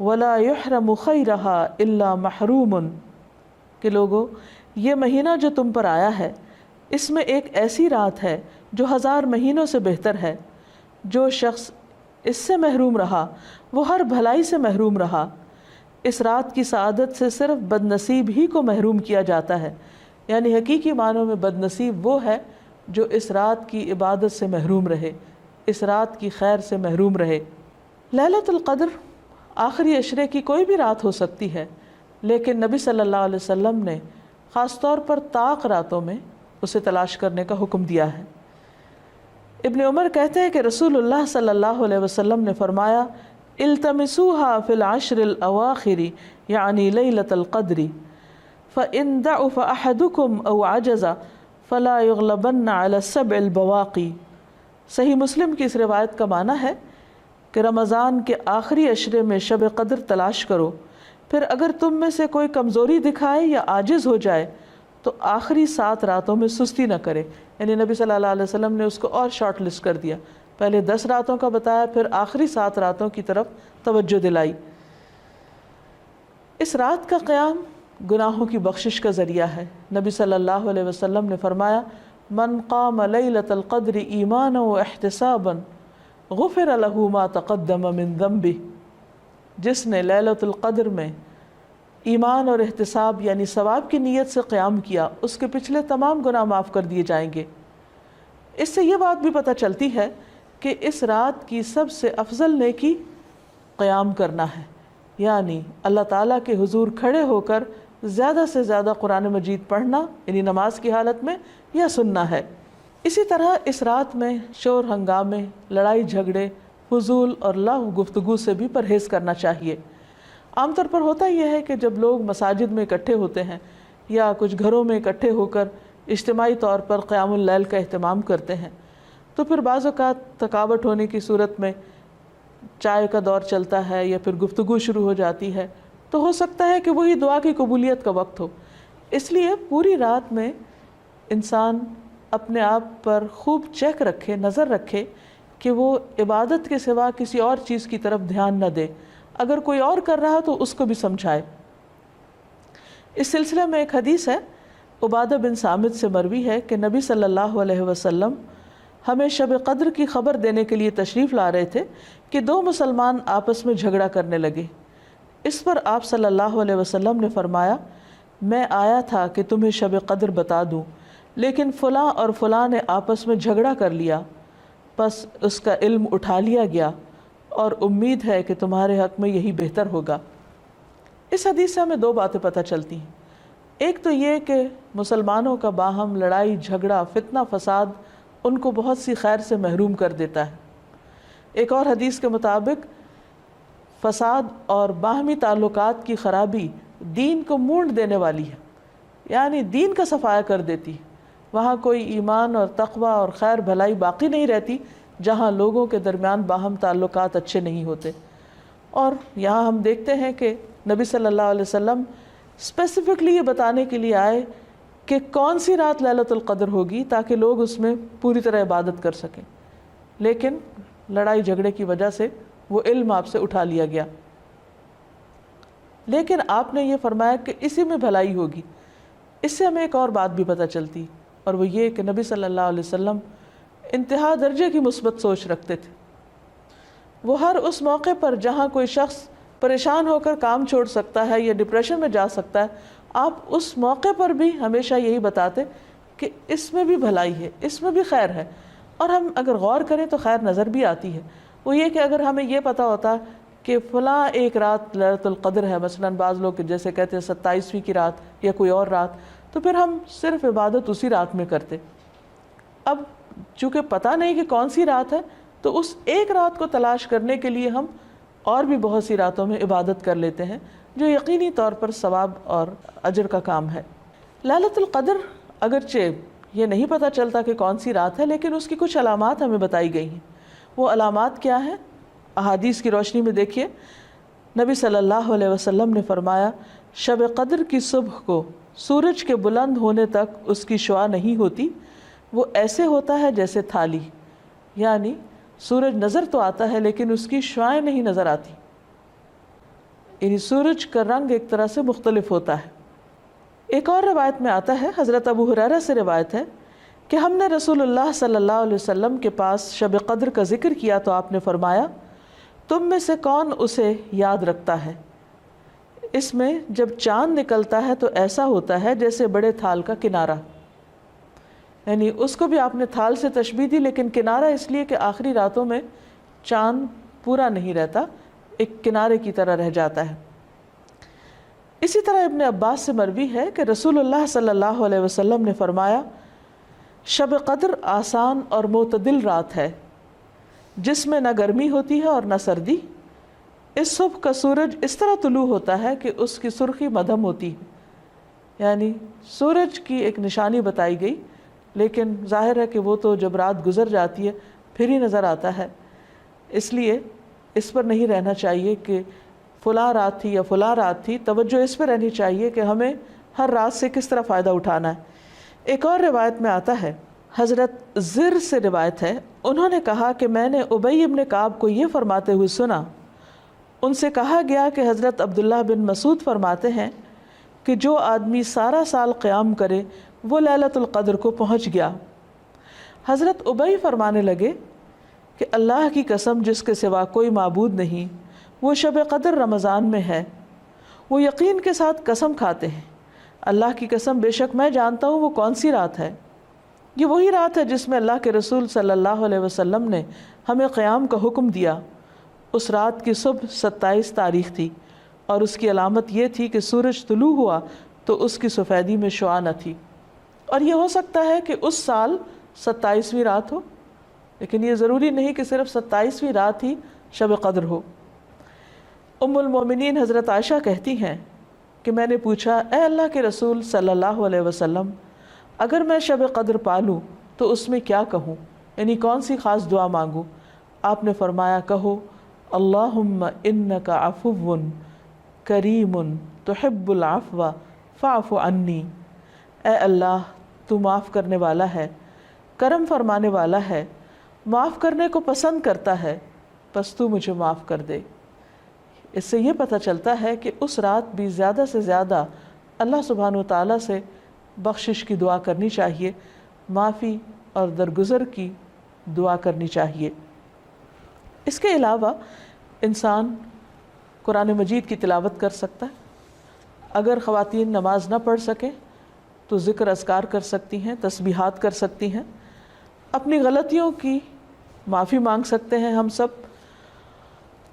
ولا يحرم خيرها الا محروم، کہ لوگو یہ مہینہ جو تم پر آیا ہے اس میں ایک ایسی رات ہے جو 1000 مہینوں سے بہتر ہے، جو شخص اس سے محروم رہا وہ ہر بھلائی سے محروم رہا۔ اس رات کی سعادت سے صرف بد نصیب ہی کو محروم کیا جاتا ہے، یعنی حقیقی معنوں میں بد نصیب وہ ہے جو اس رات کی عبادت سے محروم رہے، اس رات کی خیر سے محروم رہے۔ لیلۃ القدر آخری عشرے کی کوئی بھی رات ہو سکتی ہے، لیکن نبی صلی اللہ علیہ وسلم نے خاص طور پر طاق راتوں میں اسے تلاش کرنے کا حکم دیا ہے۔ ابن عمر کہتے ہیں کہ رسول اللہ صلی اللہ علیہ وسلم نے فرمایا التمسوها فی العشر الاواخر یعنی لیلۃ القدر فإن ضعف احدکم او عجز فلا یغلبن علی السبع البواقی۔ صحیح مسلم کی اس روایت کا معنی ہے کہ رمضان کے آخری عشرے میں شب قدر تلاش کرو، پھر اگر تم میں سے کوئی کمزوری دکھائے یا عاجز ہو جائے تو آخری 7 راتوں میں سستی نہ کرے، یعنی نبی صلی اللہ علیہ وسلم نے اس کو اور شارٹ لسٹ کر دیا، پہلے 10 راتوں کا بتایا، پھر آخری 7 راتوں کی طرف توجہ دلائی۔ اس رات کا قیام گناہوں کی بخشش کا ذریعہ ہے۔ نبی صلی اللہ علیہ وسلم نے فرمایا من قام لیلۃ القدر ایمانا واحتسابا غفر له ما تقدم من ذنبه، جس نے لیلۃ القدر میں ایمان اور احتساب یعنی ثواب کی نیت سے قیام کیا اس کے پچھلے تمام گناہ معاف کر دیے جائیں گے۔ اس سے یہ بات بھی پتہ چلتی ہے کہ اس رات کی سب سے افضل نیکی قیام کرنا ہے، یعنی اللہ تعالیٰ کے حضور کھڑے ہو کر زیادہ سے زیادہ قرآن مجید پڑھنا، یعنی نماز کی حالت میں، یا سننا ہے۔ اسی طرح اس رات میں شور ہنگامے، لڑائی جھگڑے، فضول اور لغو گفتگو سے بھی پرہیز کرنا چاہیے۔ عام طور پر ہوتا یہ ہے کہ جب لوگ مساجد میں اکٹھے ہوتے ہیں یا کچھ گھروں میں اکٹھے ہو کر اجتماعی طور پر قیام اللیل کا اہتمام کرتے ہیں تو پھر بعض اوقات تھکاوٹ ہونے کی صورت میں چائے کا دور چلتا ہے یا پھر گفتگو شروع ہو جاتی ہے، تو ہو سکتا ہے کہ وہی دعا کی قبولیت کا وقت ہو۔ اس لیے پوری رات میں انسان اپنے آپ پر خوب چیک رکھے، نظر رکھے کہ وہ عبادت کے سوا کسی اور چیز کی طرف دھیان نہ دے، اگر کوئی اور کر رہا تو اس کو بھی سمجھائے۔ اس سلسلے میں ایک حدیث ہے، عبادہ بن صامت سے مروی ہے کہ نبی صلی اللہ علیہ وسلم ہمیں شب قدر کی خبر دینے کے لیے تشریف لا رہے تھے کہ 2 مسلمان آپس میں جھگڑا کرنے لگے۔ اس پر آپ صلی اللہ علیہ وسلم نے فرمایا میں آیا تھا کہ تمہیں شب قدر بتا دوں، لیکن فلاں اور فلاں نے آپس میں جھگڑا کر لیا، پس اس کا علم اٹھا لیا گیا اور امید ہے کہ تمہارے حق میں یہی بہتر ہوگا۔ اس حدیث سے ہمیں 2 باتیں پتہ چلتی ہیں۔ ایک تو یہ کہ مسلمانوں کا باہم لڑائی جھگڑا فتنہ فساد ان کو بہت سی خیر سے محروم کر دیتا ہے۔ ایک اور حدیث کے مطابق فساد اور باہمی تعلقات کی خرابی دین کو مونڈ دینے والی ہے، یعنی دین کا صفایا کر دیتی ہے۔ وہاں کوئی ایمان اور تقوی اور خیر بھلائی باقی نہیں رہتی جہاں لوگوں کے درمیان باہم تعلقات اچھے نہیں ہوتے۔ اور یہاں ہم دیکھتے ہیں کہ نبی صلی اللہ علیہ وسلم اسپیسیفکلی یہ بتانے کے لیے آئے کہ کون سی رات لیلۃ القدر ہوگی تاکہ لوگ اس میں پوری طرح عبادت کر سکیں، لیکن لڑائی جھگڑے کی وجہ سے وہ علم آپ سے اٹھا لیا گیا۔ لیکن آپ نے یہ فرمایا کہ اسی میں بھلائی ہوگی۔ اس سے ہمیں ایک اور بات بھی پتہ چلتی، اور وہ یہ کہ نبی صلی اللہ علیہ وسلم انتہا درجے کی مثبت سوچ رکھتے تھے۔ وہ ہر اس موقع پر جہاں کوئی شخص پریشان ہو کر کام چھوڑ سکتا ہے یا ڈپریشن میں جا سکتا ہے، آپ اس موقع پر بھی ہمیشہ یہی بتاتے کہ اس میں بھی بھلائی ہے، اس میں بھی خیر ہے۔ اور ہم اگر غور کریں تو خیر نظر بھی آتی ہے۔ وہ یہ کہ اگر ہمیں یہ پتہ ہوتا کہ فلاں ایک رات لیلۃ القدر ہے، مثلاً بعض لوگ جیسے کہتے ہیں 27ویں کی رات یا کوئی اور رات، تو پھر ہم صرف عبادت اسی رات میں کرتے۔ اب چونکہ پتہ نہیں کہ کون سی رات ہے تو اس ایک رات کو تلاش کرنے کے لیے ہم اور بھی بہت سی راتوں میں عبادت کر لیتے ہیں، جو یقینی طور پر ثواب اور اجر کا کام ہے۔ لیلۃ القدر اگرچہ یہ نہیں پتہ چلتا کہ کون سی رات ہے، لیکن اس کی کچھ علامات ہمیں بتائی گئی ہیں۔ وہ علامات کیا ہیں؟ احادیث کی روشنی میں دیکھیے، نبی صلی اللہ علیہ وسلم نے فرمایا شب قدر کی صبح کو سورج کے بلند ہونے تک اس کی شعاع نہیں ہوتی، وہ ایسے ہوتا ہے جیسے تھالی، یعنی سورج نظر تو آتا ہے لیکن اس کی شعاعیں نہیں نظر آتی۔ یعنی سورج کا رنگ ایک طرح سے مختلف ہوتا ہے۔ ایک اور روایت میں آتا ہے، حضرت ابو ہریرہ سے روایت ہے کہ ہم نے رسول اللہ صلی اللہ علیہ وسلم کے پاس شب قدر کا ذکر کیا تو آپ نے فرمایا تم میں سے کون اسے یاد رکھتا ہے؟ اس میں جب چاند نکلتا ہے تو ایسا ہوتا ہے جیسے بڑے تھال کا کنارہ، یعنی اس کو بھی آپ نے تھال سے تشبیہ دی، لیکن کنارہ اس لیے کہ آخری راتوں میں چاند پورا نہیں رہتا، ایک کنارے کی طرح رہ جاتا ہے۔ اسی طرح ابن عباس سے مروی ہے کہ رسول اللہ صلی اللہ علیہ وسلم نے فرمایا شب قدر آسان اور معتدل رات ہے جس میں نہ گرمی ہوتی ہے اور نہ سردی۔ اس صبح کا سورج اس طرح طلوع ہوتا ہے کہ اس کی سرخی مدھم ہوتی ہے، یعنی سورج کی ایک نشانی بتائی گئی، لیکن ظاہر ہے کہ وہ تو جب رات گزر جاتی ہے پھر ہی نظر آتا ہے، اس لیے اس پر نہیں رہنا چاہیے کہ فلاں رات تھی یا فلاں رات تھی، توجہ اس پہ رہنی چاہیے کہ ہمیں ہر رات سے کس طرح فائدہ اٹھانا ہے۔ ایک اور روایت میں آتا ہے، حضرت زر سے روایت ہے، انہوں نے کہا کہ میں نے ابی ابن کعب کو یہ فرماتے ہوئے سنا، ان سے کہا گیا کہ حضرت عبداللہ بن مسعود فرماتے ہیں کہ جو آدمی سارا سال قیام کرے وہ لیلۃ القدر کو پہنچ گیا۔ حضرت ابی فرمانے لگے کہ اللہ کی قسم جس کے سوا کوئی معبود نہیں، وہ شب قدر رمضان میں ہے۔ وہ یقین کے ساتھ قسم کھاتے ہیں، اللہ کی قسم بے شک میں جانتا ہوں وہ کون سی رات ہے۔ یہ وہی رات ہے جس میں اللہ کے رسول صلی اللہ علیہ وسلم نے ہمیں قیام کا حکم دیا۔ اس رات کی صبح 27 تاریخ تھی اور اس کی علامت یہ تھی کہ سورج طلوع ہوا تو اس کی سفیدی میں شعاع نہ تھی، اور یہ ہو سکتا ہے کہ اس سال 27ویں رات ہو، لیکن یہ ضروری نہیں کہ صرف 27ویں رات ہی شب قدر ہو۔ ام المومنین حضرت عائشہ کہتی ہیں کہ میں نے پوچھا اے اللہ کے رسول صلی اللہ علیہ وسلم، اگر میں شب قدر پالوں تو اس میں کیا کہوں، یعنی کون سی خاص دعا مانگوں؟ آپ نے فرمایا کہو اللہم انک عفو کریم تحب العفو فاعف عنی، اے اللہ تو معاف کرنے والا ہے، کرم فرمانے والا ہے، معاف کرنے کو پسند کرتا ہے، پس تو مجھے معاف کر دے۔ اس سے یہ پتہ چلتا ہے کہ اس رات بھی زیادہ سے زیادہ اللہ سبحانہ و تعالیٰ سے بخشش کی دعا کرنی چاہیے، معافی اور درگزر کی دعا کرنی چاہیے۔ اس کے علاوہ انسان قرآن مجید کی تلاوت کر سکتا ہے، اگر خواتین نماز نہ پڑھ سکیں تو ذکر اذکار کر سکتی ہیں، تسبیحات کر سکتی ہیں، اپنی غلطیوں کی معافی مانگ سکتے ہیں ہم سب،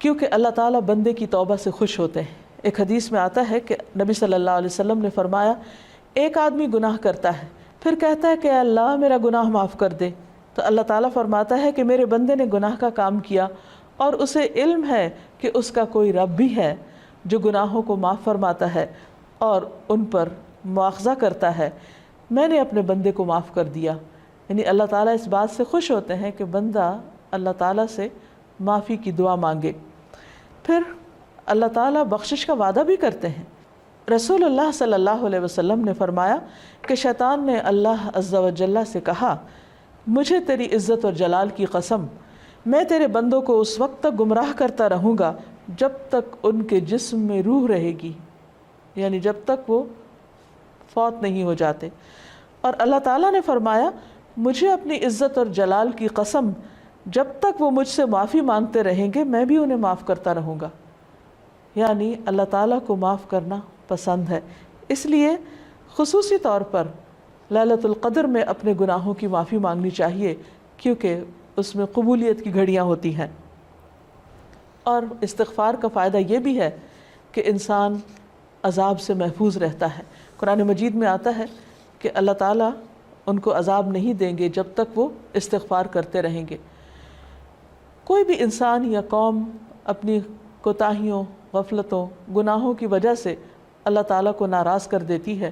کیونکہ اللہ تعالیٰ بندے کی توبہ سے خوش ہوتے ہیں۔ ایک حدیث میں آتا ہے کہ نبی صلی اللہ علیہ وسلم نے فرمایا ایک آدمی گناہ کرتا ہے پھر کہتا ہے کہ اے اللہ میرا گناہ معاف کر دے، تو اللہ تعالیٰ فرماتا ہے کہ میرے بندے نے گناہ کا کام کیا اور اسے علم ہے کہ اس کا کوئی رب بھی ہے جو گناہوں کو معاف فرماتا ہے اور ان پر مواخذہ کرتا ہے، میں نے اپنے بندے کو معاف کر دیا۔ یعنی اللہ تعالیٰ اس بات سے خوش ہوتے ہیں کہ بندہ اللہ تعالیٰ سے معافی کی دعا مانگے۔ پھر اللہ تعالیٰ بخشش کا وعدہ بھی کرتے ہیں۔ رسول اللہ صلی اللہ علیہ وسلم نے فرمایا کہ شیطان نے اللہ عز و جل سے کہا مجھے تیری عزت اور جلال کی قسم، میں تیرے بندوں کو اس وقت تک گمراہ کرتا رہوں گا جب تک ان کے جسم میں روح رہے گی، یعنی جب تک وہ فوت نہیں ہو جاتے۔ اور اللہ تعالیٰ نے فرمایا مجھے اپنی عزت اور جلال کی قسم، جب تک وہ مجھ سے معافی مانگتے رہیں گے میں بھی انہیں معاف کرتا رہوں گا۔ یعنی اللہ تعالیٰ کو معاف کرنا پسند ہے، اس لیے خصوصی طور پر لیلۃ القدر میں اپنے گناہوں کی معافی مانگنی چاہیے، کیونکہ اس میں قبولیت کی گھڑیاں ہوتی ہیں۔ اور استغفار کا فائدہ یہ بھی ہے کہ انسان عذاب سے محفوظ رہتا ہے۔ قرآن مجید میں آتا ہے کہ اللہ تعالیٰ ان کو عذاب نہیں دیں گے جب تک وہ استغفار کرتے رہیں گے۔ کوئی بھی انسان یا قوم اپنی کوتاہیوں، غفلتوں، گناہوں کی وجہ سے اللہ تعالیٰ کو ناراض کر دیتی ہے،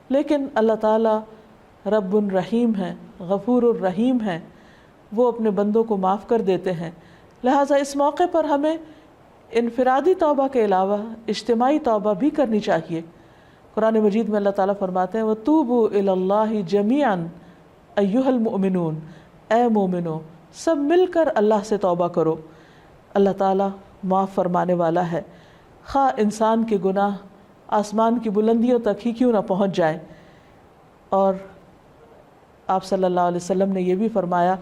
لیکن اللہ تعالیٰ رب الرحیم ہیں، غفور الرحیم ہیں، وہ اپنے بندوں کو معاف کر دیتے ہیں۔ لہٰذا اس موقع پر ہمیں انفرادی توبہ کے علاوہ اجتماعی توبہ بھی کرنی چاہیے۔ قرآن مجید میں اللہ تعالیٰ فرماتے ہیں وَتُوبُوا إِلَى اللَّهِ جَمِيعًا أَيُّهَا الْمُؤْمِنُونَ، اے مومنو سب مل کر اللہ سے توبہ کرو، اللہ تعالیٰ معاف فرمانے والا ہے، خواہ انسان کے گناہ آسمان کی بلندیوں تک ہی کیوں نہ پہنچ جائیں۔ اور آپ صلی اللہ علیہ وسلم نے یہ بھی فرمایا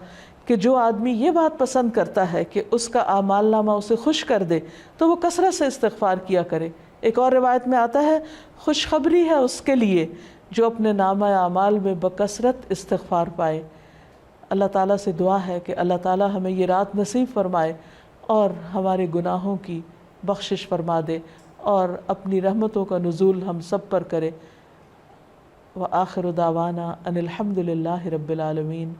کہ جو آدمی یہ بات پسند کرتا ہے کہ اس کا اعمال نامہ اسے خوش کر دے تو وہ کثرت سے استغفار کیا کرے۔ ایک اور روایت میں آتا ہے خوشخبری ہے اس کے لیے جو اپنے نامہ اعمال میں بکثرت استغفار پائے۔ اللہ تعالیٰ سے دعا ہے کہ اللہ تعالیٰ ہمیں یہ رات نصیب فرمائے اور ہمارے گناہوں کی بخشش فرما دے اور اپنی رحمتوں کا نزول ہم سب پر کرے۔ وآخر دعوانا ان الحمد للہ رب العالمین۔